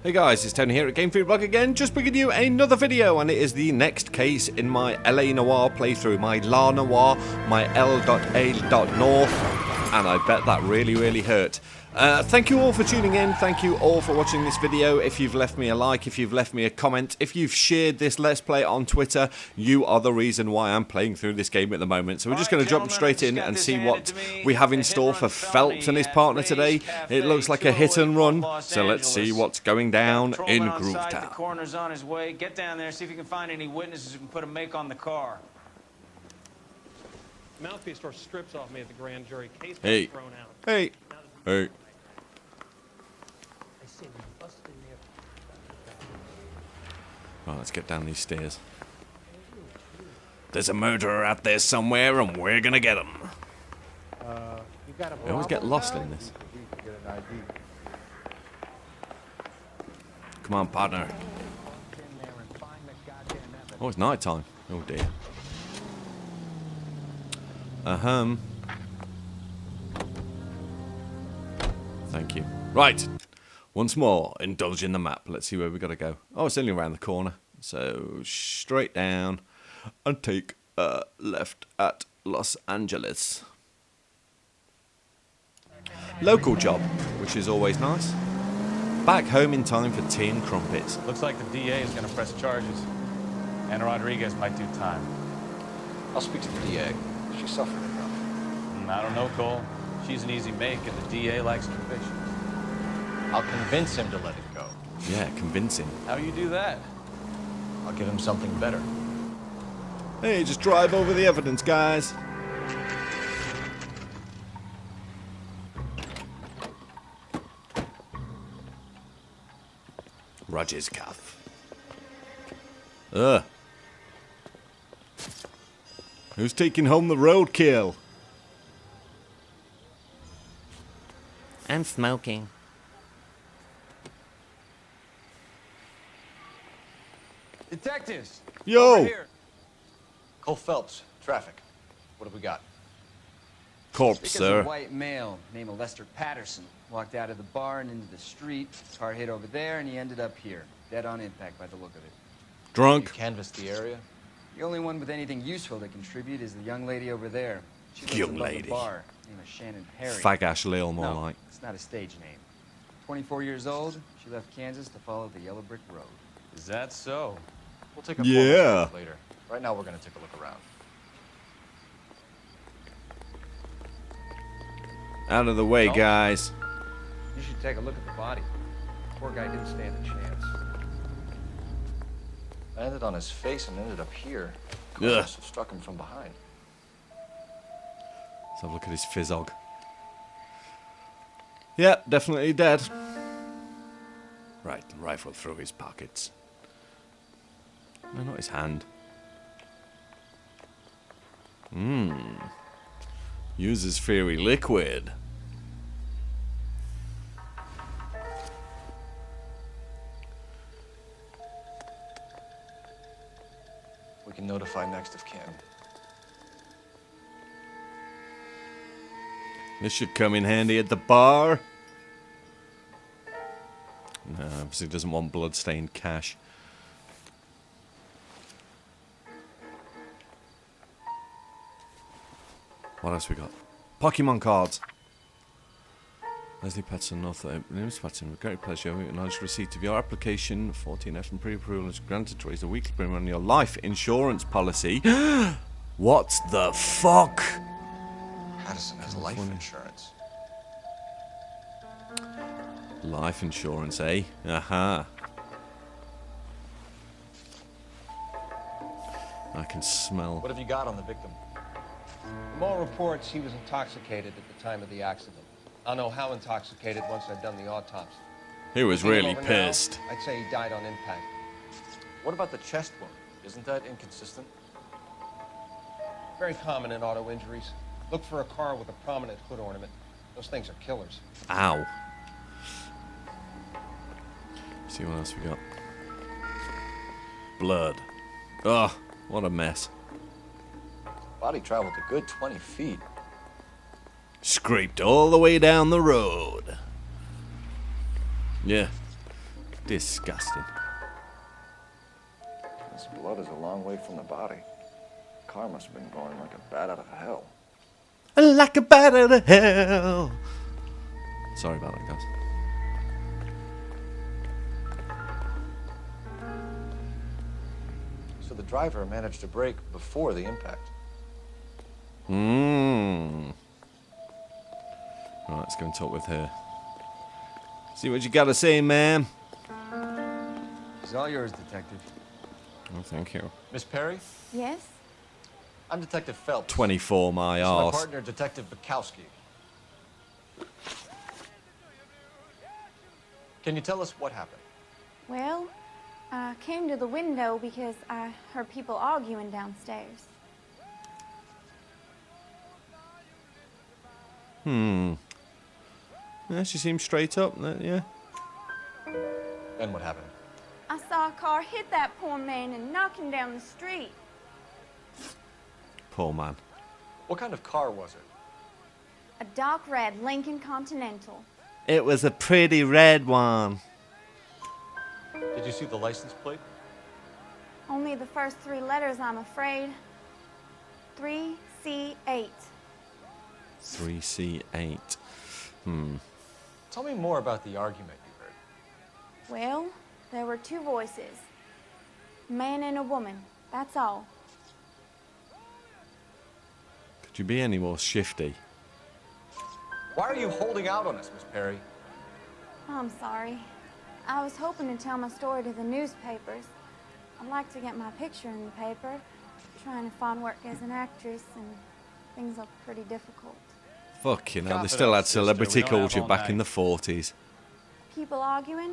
Hey guys, it's Tony here at Game Food Blog again, just bringing you another video, and it is the next case in my L.A Noirer playthrough, my La Noire, my L.A Noirer, and I bet that really hurt. Thank you all for tuning in, thank you all for watching this video. If you've left me a like, if you've left me a comment, if you've shared this Let's Play on Twitter, you are the reason why I'm playing through this game at the moment. So we're just going to jump straight in and see what we have in store for Phelps and his partner today. It looks like a hit and run, so let's see what's going down in Groovetown. The coroner's on his way. Get down there, see if you can find any witnesses who can put a make on the car. Mouthpiece tore strips off me at the grand jury. Case Hey. thrown out. Hey. Hey. Right, let's get down these stairs. There's a murderer out there somewhere, and we're gonna get him. I always get lost in this. Come on, partner. Oh, it's night time. Oh dear. Thank you. Right. Once more, indulge in the map. Let's see where we gotta go. Oh, it's only around the corner. So, straight down and take a left at Los Angeles. Local job, which is always nice. Back home in time for tea and crumpets. Looks like the DA is going to press charges. And Rodriguez might do time. I'll speak to the DA. She's suffering enough. I don't know, Cole. She's an easy make, and the DA likes conviction. I'll convince him to let it go. Yeah, convincing. How you do that? I'll give him something better. Hey, just drive over the evidence, guys. Roger's cuff. Ugh. Who's taking home the roadkill? I'm smoking. Detectives! Yo! Over here. Cole Phelps, traffic. What have we got? Corpse, Because sir. a white male named Lester Patterson walked out of the bar and into the street. Car hit over there, and he ended up here, dead on impact by the look of it. You Drunk. canvassed the area? The only one with anything useful to contribute is the young lady over there. She lives Young above lady. the bar, named Shannon Perry. Fagash Lil, more No, like. it's not a stage name. 24 years old, she left Kansas to follow the yellow brick road. Is that so? We'll take a Yeah. photo later. Right now, we're going to take a look around. Out of the way, No. guys. You should take a look at the body. Poor guy didn't stand a chance. Landed on his face and ended up here. Ugh. Must have struck him from behind. Let's have a look at his fizzog. Yep, definitely dead. Right, rifle through his pockets. No, not his hand. Uses fiery liquid. We can notify next of kin. This should come in handy at the bar. No, obviously doesn't want blood-stained cash. What else we got? Pokemon cards. Leslie Patson, author. Name's Patson. With great pleasure, we acknowledge receipt of your application. 14F and pre-approval is granted to raise a weekly premium on your life insurance policy. What the fuck? Patterson has life insurance. Life insurance, eh? Aha. I can smell. What have you got on the victim? From all reports, he was intoxicated at the time of the accident. I'll know how intoxicated once I've done the autopsy. He was Looking him really over now, pissed. I'd say he died on impact. What about the chest wound? Isn't that inconsistent? Very common in auto injuries. Look for a car with a prominent hood ornament. Those things are killers. Ow. See what else we got. Blood. Ugh, what a mess. Body traveled a good 20 feet. Scraped all the way down the road. Yeah. Disgusting. This blood is a long way from the body. Car must have been going like a bat out of hell. Like a bat out of hell. Sorry about that, guys. So the driver managed to brake before the impact. Right, let's go and talk with her. See what you gotta say, ma'am. It's all yours, Detective. Oh, thank you. Miss Perry, Yes? I'm Detective Phelps. 24, my This is my arse. partner, Detective Bukowski. Can you tell us what happened? Well, I came to the window because I heard people arguing downstairs. Yeah, she seems straight up. Yeah. Then what happened? I saw a car hit that poor man and knock him down the street. Poor man. What kind of car was it? A dark red Lincoln Continental. It was a pretty red one. Did you see the license plate? Only the first 3 letters, I'm afraid. 3C8. 3C8. Tell me more about the argument you heard. Well, there were 2 voices. A man and a woman, that's all. Could you be any more shifty? Why are you holding out on us, Miss Perry? I'm sorry. I was hoping to tell my story to the newspapers. I'd like to get my picture in the paper. Trying to find work as an actress, and things look pretty difficult. Fuck, you know, Cough they it still up, had sister. celebrity We don't have culture all back in the night. 40s. People arguing?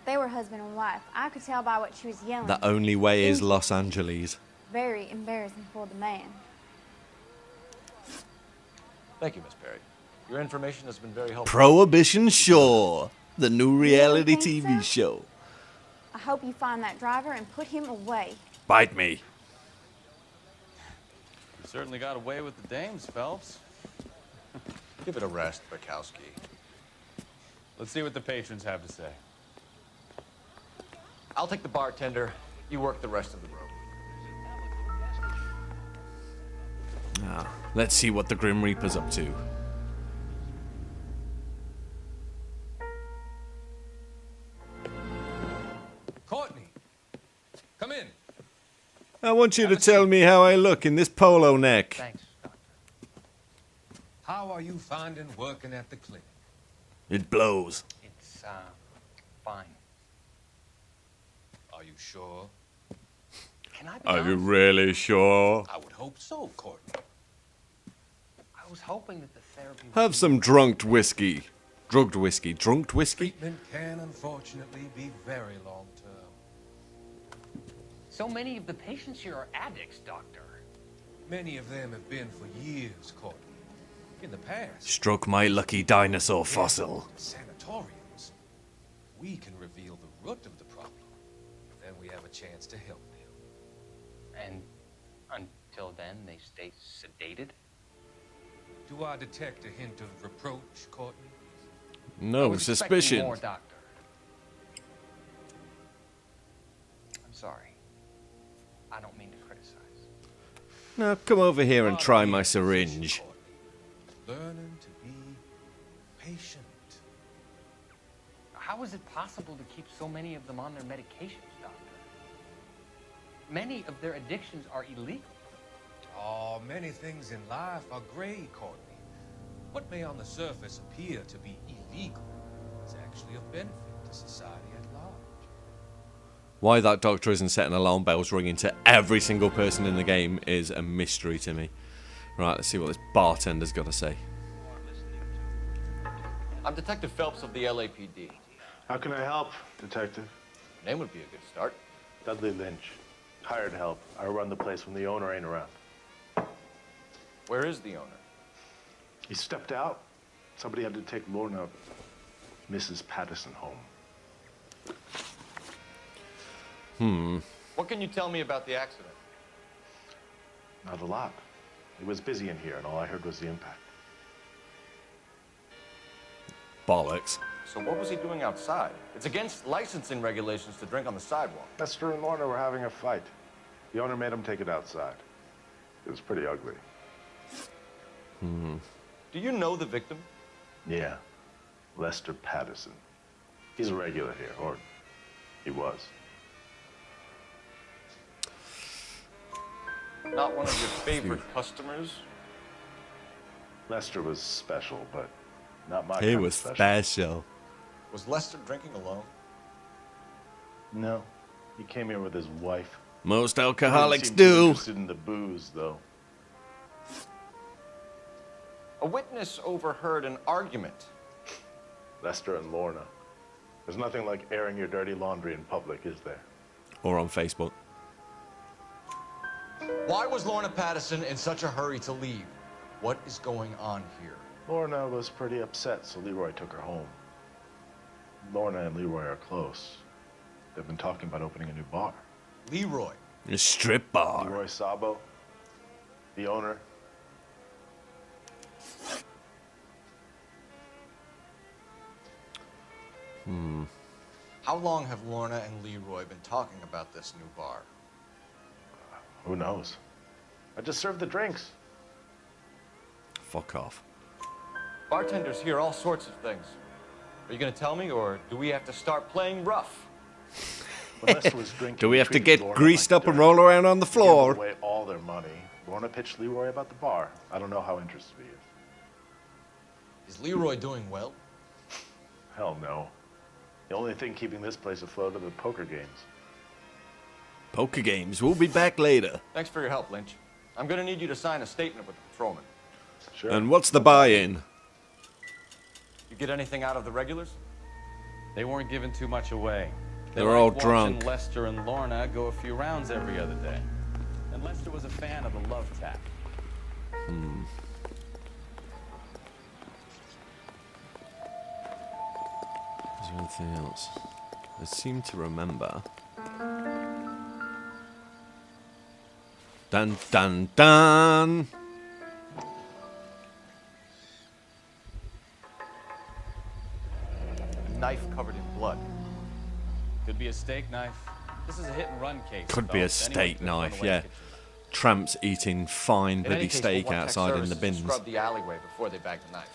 They were husband and wife. I could tell by what she was yelling. The only way is Los Angeles. Very embarrassing for the man. Thank you, Miss Perry. Your information has been very helpful. Prohibition Shore, the new reality think TV so? show. I hope you find that driver and put him away. Bite me. You certainly got away with the dames, Phelps. Give it a rest, Bukowski. Let's see what the patrons have to say. I'll take the bartender. You work the rest of the room. Now, let's see what the Grim Reaper's up to. Courtney, come in. I want you to tell me how I look in this polo neck. Thanks, Doctor. How are you finding working at the clinic? It blows. It's, fine. Are you sure? Can I be Are you honest? really sure? I would hope so, Courtney. I was hoping that the therapy would Have be- some drunked whiskey. Drugged whiskey. Drunked whiskey? Treatment can unfortunately be very long-term. So many of the patients here are addicts, Doctor. Many of them have been for years, Courtney. In the past, Struck my lucky dinosaur fossil. sanatoriums. We can reveal the root of the problem. Then we have a chance to help them. And until then, they stay sedated? Do I detect a hint of reproach, Courtney? I No was expecting suspicion. more, Doctor. I'm sorry. I don't mean to criticize. Now come over here and Our try my main position, syringe. Courtney. Learning to be patient. How is it possible to keep so many of them on their medications, Doctor? Many of their addictions are illegal. Oh, many things in life are gray, Courtney. What may on the surface appear to be illegal is actually of benefit to society at large. Why that doctor isn't setting alarm bells ringing to every single person in the game is a mystery to me. Right, let's see what this bartender's got to say. I'm Detective Phelps of the LAPD. How can I help, Detective? Name would be a good start. Dudley Lynch. Hired help. I run the place when the owner ain't around. Where is the owner? He stepped out. Somebody had to take Lorna, Mrs. Patterson, home. What can you tell me about the accident? Not a lot. It was busy in here, and all I heard was the impact. Bollocks. So what was he doing outside? It's against licensing regulations to drink on the sidewalk. Lester and Lorna were having a fight. The owner made him take it outside. It was pretty ugly. Do you know the victim? Yeah. Lester Patterson. He's a regular here, or he was. Not one of your favorite customers? Lester was special, but not my He kind of was special. special. Was Lester drinking alone? No. He came here with his wife. Most He alcoholics didn't seem too do. interested in the booze, though. A witness overheard an argument. Lester and Lorna. There's nothing like airing your dirty laundry in public, is there? Or on Facebook. Why was Lorna Patterson in such a hurry to leave? What is going on here? Lorna was pretty upset, so Leroy took her home. Lorna and Leroy are close. They've been talking about opening a new bar. Leroy? A strip bar. Leroy Sabo, the owner. How long have Lorna and Leroy been talking about this new bar? Who knows? I just served the drinks. Fuck off. Bartenders hear all sorts of things. Are you going to tell me, or do we have to start playing rough? When Lester was drinking, Do we have to treated get Lorna greased like up and dirt. roll around on the Gave floor? away all their money. Lorna pitched Leroy about the bar. I don't know how interested he is. Is Leroy doing well? Hell no. The only thing keeping this place afloat are the poker games. Poker games. We'll be back later. Thanks for your help, Lynch. I'm going to need you to sign a statement with the patrolman. Sure. And what's the buy-in? You get anything out of the regulars? They weren't giving too much away. They were all liked drunk. watching Lester and Lorna go a few rounds every other day. And Lester was a fan of the love tap. Is there anything else? I seem to remember. Dun dun dun! A knife covered in blood. Could be a steak knife. This is a hit-and-run case. Could be a Phelps. Anyone steak could run knife, away yeah. and get you. Tramps eating fine In bloody any case, steak we'll want tech outside in the services to bins. scrub the alleyway before they bag the knife.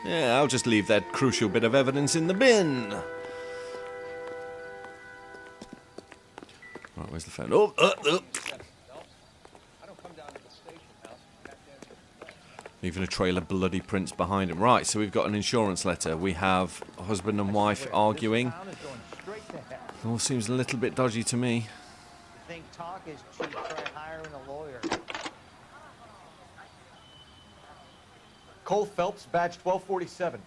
Yeah, I'll just leave that crucial bit of evidence in the bin. Right, where's the phone? Oh, Leaving a trail of bloody prints behind him. Right, so we've got an insurance letter. We have husband and wife arguing. All seems a little bit dodgy to me. You think talk is cheap, try hiring a lawyer. Cole Phelps, badge 1247.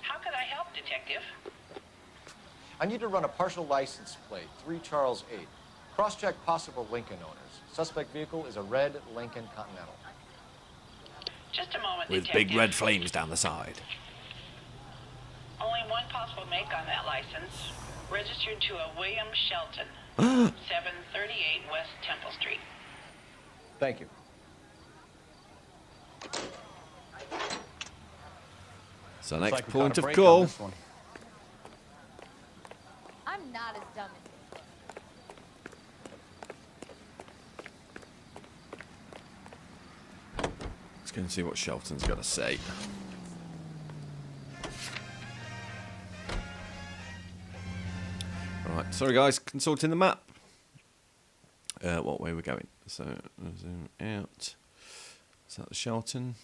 How can I help, Detective? I need to run a partial license plate, 3 Charles 8. Cross-check possible Lincoln owners. Suspect vehicle is a red Lincoln Continental. Just a moment, With Detective. big red flames down the side. Only one possible make on that license. Registered to a William Shelton, 738 West Temple Street. Thank you. So Looks next like we point caught a of break on call. this one. I'm not as dumb as you. Let's go and see what Shelton's got to say. Right, sorry guys, consulting the map. What way we're going? So zoom out. Is that the Shelton?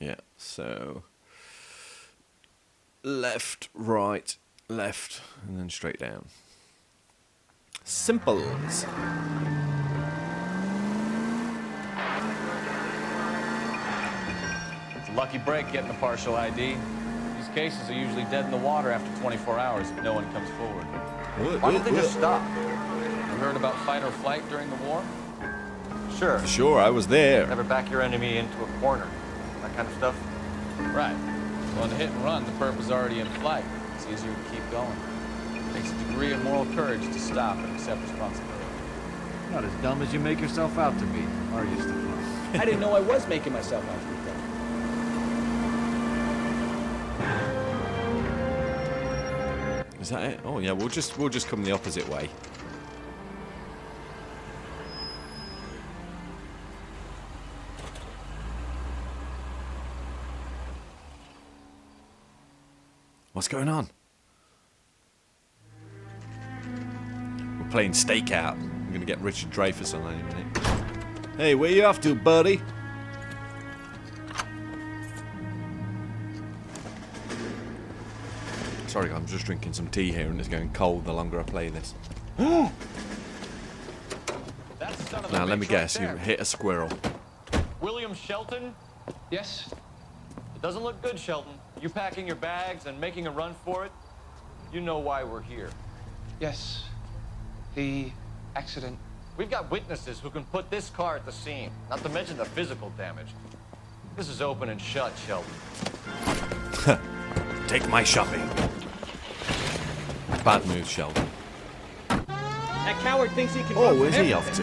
Yeah. So left, right, left, and then straight down. Simples. It's a lucky break getting a partial ID. These cases are usually dead in the water after 24 hours if no one comes forward. Why don't they just stop? You heard about fight or flight during the war? Sure. Sure, I was there. Never back your enemy into a corner. That kind of stuff. Right. So on the hit and run, the perp is already in flight. It's easier to keep going. It takes a degree of moral courage to stop and accept responsibility. Not as dumb as you make yourself out to be, are you, Stefan? I didn't know I was making myself out to be dead. Is that it? Oh yeah, we'll just come the opposite way. What's going on? We're playing stakeout. I'm gonna get Richard Dreyfuss on any minute. Hey, where you off to, buddy? Sorry, I'm just drinking some tea here and it's going cold the longer I play this. Now, let me guess, you hit a squirrel. William Shelton? Yes? It doesn't look good, Shelton. You packing your bags and making a run for it? You know why we're here. Yes. The accident. We've got witnesses who can put this car at the scene, not to mention the physical damage. This is open and shut, Shelton. Take my shopping. Bad move, Sheldon. That coward thinks he can. Oh, where's he off to?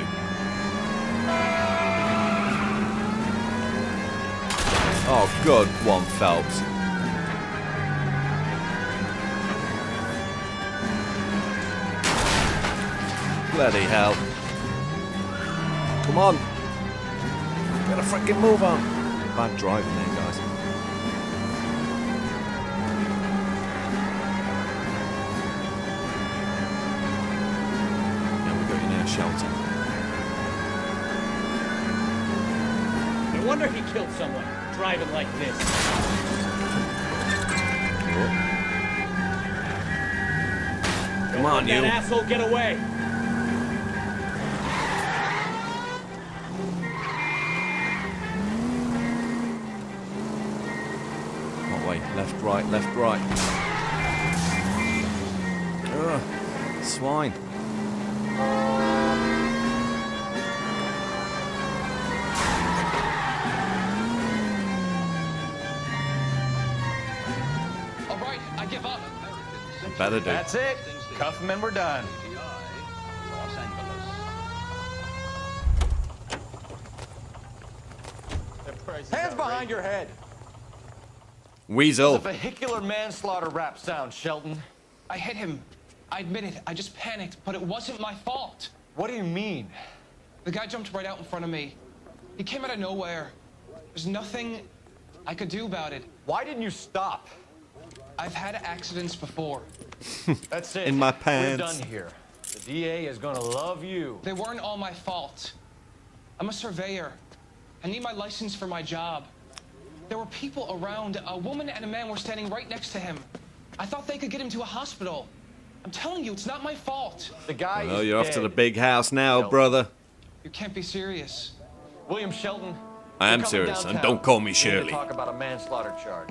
Oh, good one, Phelps. Bloody hell. Come on. Gotta freaking move on. Bad driving there, guys. Yeah, we got you now, Shelton. No wonder he killed someone driving like this. Come on, you. That asshole get away. Left, right, left, right. Ugh, swine. All right, I give up. Better do. That's it. Cuff him and we're done. Hands behind your head. Weasel. It's a vehicular manslaughter rap sound, Shelton. I hit him. I admit it. I just panicked, but it wasn't my fault. What do you mean? The guy jumped right out in front of me. He came out of nowhere. There's nothing I could do about it. Why didn't you stop? I've had accidents before. That's it. In my We're pants. done here. The DA is gonna love you. They weren't all my fault. I'm a surveyor. I need my license for my job. There were people around. A woman and a man were standing right next to him. I thought they could get him to a hospital. I'm telling you, it's not my fault. The guy Oh, is you're dead. off to the big house now, Shelton. brother. You can't be serious. William Shelton. I am you're coming serious, and downtown. don't call me We need to Shirley. talk about a manslaughter charge.